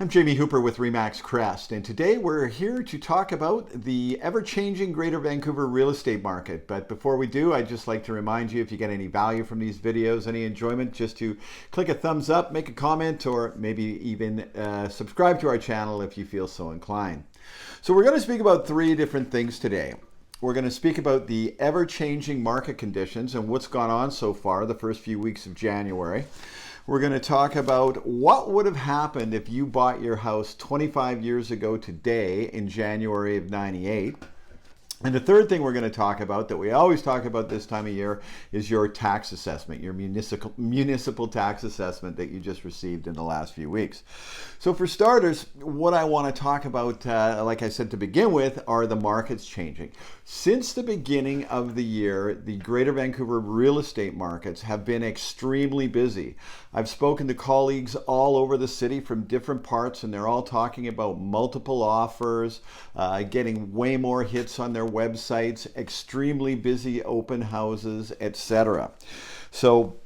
I'm Jamie Hooper with Remax Crest, and today we're here to talk about the ever-changing Greater Vancouver real estate market. But before we do, I'd just like to remind you, if you get any value from these videos, any enjoyment, just to click a thumbs up, make a comment, or maybe even subscribe to our channel if you feel so inclined. So we're going to speak about three different things today. We're going to speak about the ever-changing market conditions and what's gone on so far the first few weeks of January. We're going to talk about what would have happened if you bought your house 25 years ago today in January of '98. And the third thing we're going to talk about, that we always talk about this time of year, is your tax assessment, your municipal tax assessment that you just received in the last few weeks. So for starters, what I want to talk about, like I said to begin with, are the markets changing. Since the beginning of the year, the Greater Vancouver real estate markets have been extremely busy. I've spoken to colleagues all over the city from different parts, and they're all talking about multiple offers, getting way more hits on their websites, extremely busy open houses, etc. So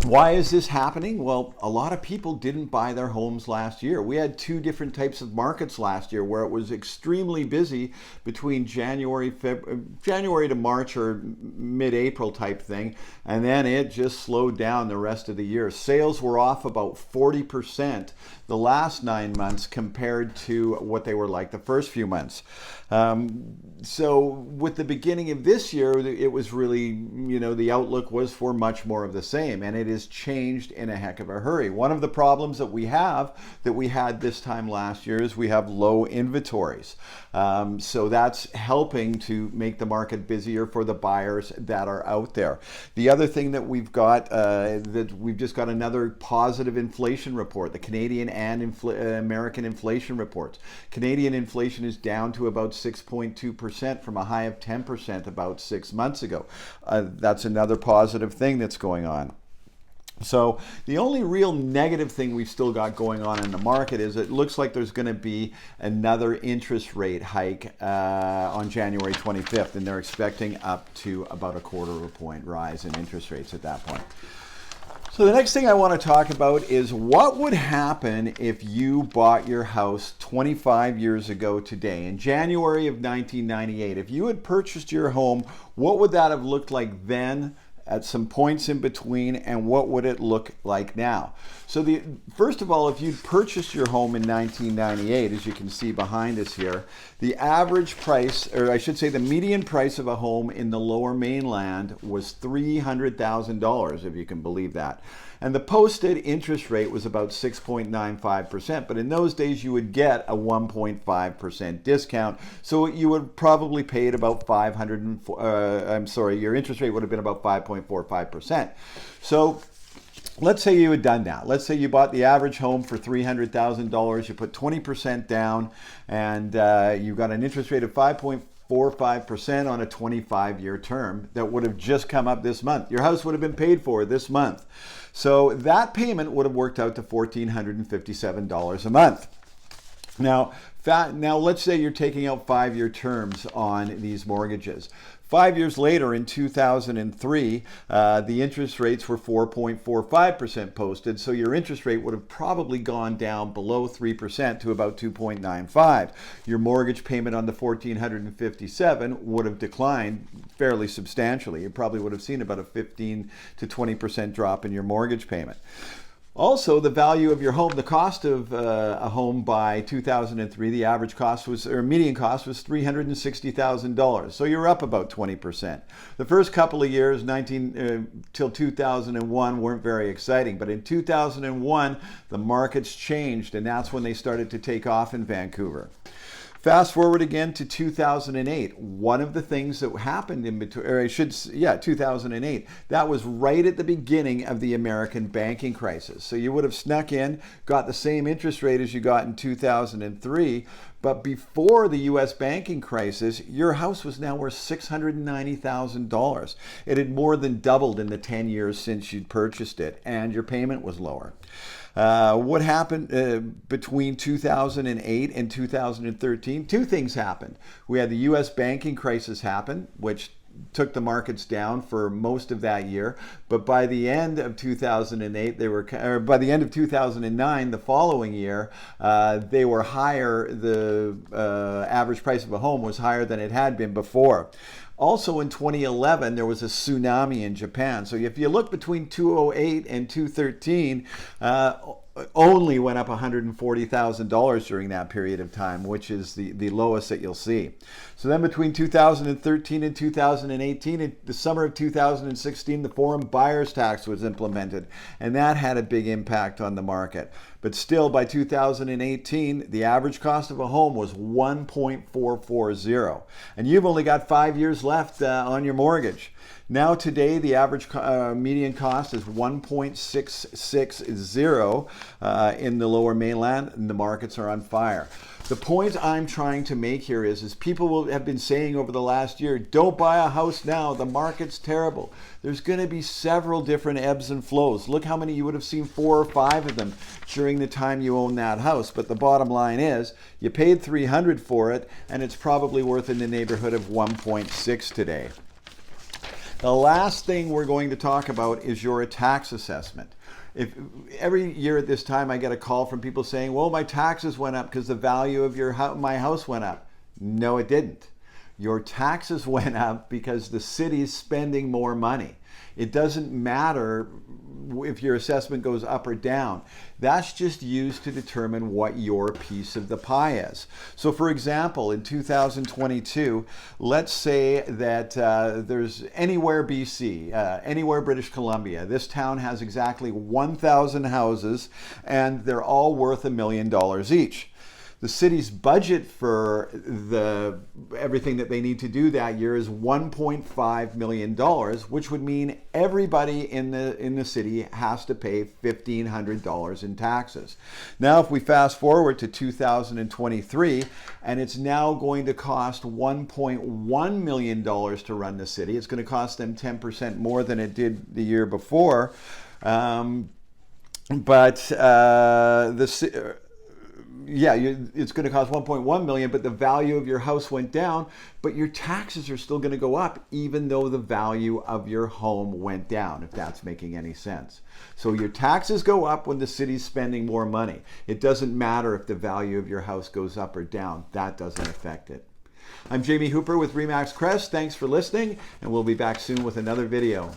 why is this happening? Well, a lot of people didn't buy their homes last year. We had two different types of markets last year where it was extremely busy between January to March or mid-April type thing, and then it just slowed down the rest of the year. Sales were off about 40% the last 9 months compared to what they were like the first few months. So with the beginning of this year, it was really, the outlook was for much more of the same, and it has changed in a heck of a hurry. One of the problems that we had this time last year is we have low inventories. So that's helping to make the market busier for the buyers that are out there. The other thing that we've got, we've just got another positive inflation report, the Canadian and American inflation reports. Canadian inflation is down to about 6.2% from a high of 10% about 6 months ago. That's another positive thing that's going on. So the only real negative thing we've still got going on in the market is it looks like there's going to be another interest rate hike on January 25th, and they're expecting up to about a quarter of a point rise in interest rates at that point. So the next thing I want to talk about is what would happen if you bought your house 25 years ago today, in January of 1998. If you had purchased your home, what would that have looked like then, at some points in between, and what would it look like now? So first of all, if you'd purchased your home in 1998, as you can see behind us here, the average price, or I should say the median price of a home in the Lower Mainland was $300,000, if you can believe that. And the posted interest rate was about 6.95%, but in those days you would get a 1.5% discount, so you would probably pay it about your interest rate would have been about 5.45%. So let's say you had done that. Let's say you bought the average home for $300,000, you put 20% down, and you got an interest rate of 5.45% on a 25-year term that would have just come up this month. Your house would have been paid for this month. So that payment would have worked out to $1,457 a month. Now let's say you're taking out 5-year terms on these mortgages. 5 years later, in 2003, the interest rates were 4.45% posted, so your interest rate would have probably gone down below 3% to about 2.95. Your mortgage payment on the $1,457 would have declined fairly substantially. You probably would have seen about a 15 to 20% drop in your mortgage payment. Also, the value of your home, the cost of a home by 2003, the average cost was, or median cost was $360,000. So you're up about 20%. The first couple of years, till 2001, weren't very exciting. But in 2001, the markets changed, and that's when they started to take off in Vancouver. Fast forward again to 2008. One of the things that happened in between, 2008, that was right at the beginning of the American banking crisis. So you would have snuck in, got the same interest rate as you got in 2003, but before the US banking crisis, your house was now worth $690,000. It had more than doubled in the 10 years since you'd purchased it, and your payment was lower. What happened between 2008 and 2013? Two things happened. We had the US banking crisis happen, which took the markets down for most of that year. But by the end of 2008, or by the end of 2009, the following year, they were higher. The average price of a home was higher than it had been before. Also in 2011, there was a tsunami in Japan. So if you look between 2008 and 2013, only went up $140,000 during that period of time, which is the lowest that you'll see. So then between 2013 and 2018, in the summer of 2016, the foreign buyer's tax was implemented, and that had a big impact on the market. But still, by 2018, the average cost of a home was 1.440, and you've only got 5 years left on your mortgage. Now today, the average median cost is 1.660 in the Lower Mainland, and the markets are on fire. The point I'm trying to make here is people have been saying over the last year, don't buy a house now, the market's terrible. There's going to be several different ebbs and flows. Look how many you would have seen, 4 or 5 of them during the time you own that house. But the bottom line is, you paid $300 for it, and it's probably worth in the neighborhood of 1.6 today. The last thing we're going to talk about is your tax assessment. If every year at this time I get a call from people saying, well, my taxes went up because the value of my house went up. No, it didn't. Your taxes went up because the city's spending more money. It doesn't matter if your assessment goes up or down. That's just used to determine what your piece of the pie is. So for example, in 2022, let's say that there's anywhere BC, anywhere British Columbia, this town has exactly 1,000 houses, and they're all worth $1 million each. The city's budget for everything that they need to do that year is $1.5 million, which would mean everybody in the city has to pay $1,500 in taxes. Now, if we fast forward to 2023, and it's now going to cost $1.1 million to run the city. It's going to cost them 10% more than it did the year before. It's going to cost $1.1 million, but the value of your house went down, but your taxes are still going to go up, even though the value of your home went down, if that's making any sense. So your taxes go up when the city's spending more money. It doesn't matter if the value of your house goes up or down. That doesn't affect it. I'm Jamie Hooper with RE/MAX Crest. Thanks for listening, and we'll be back soon with another video.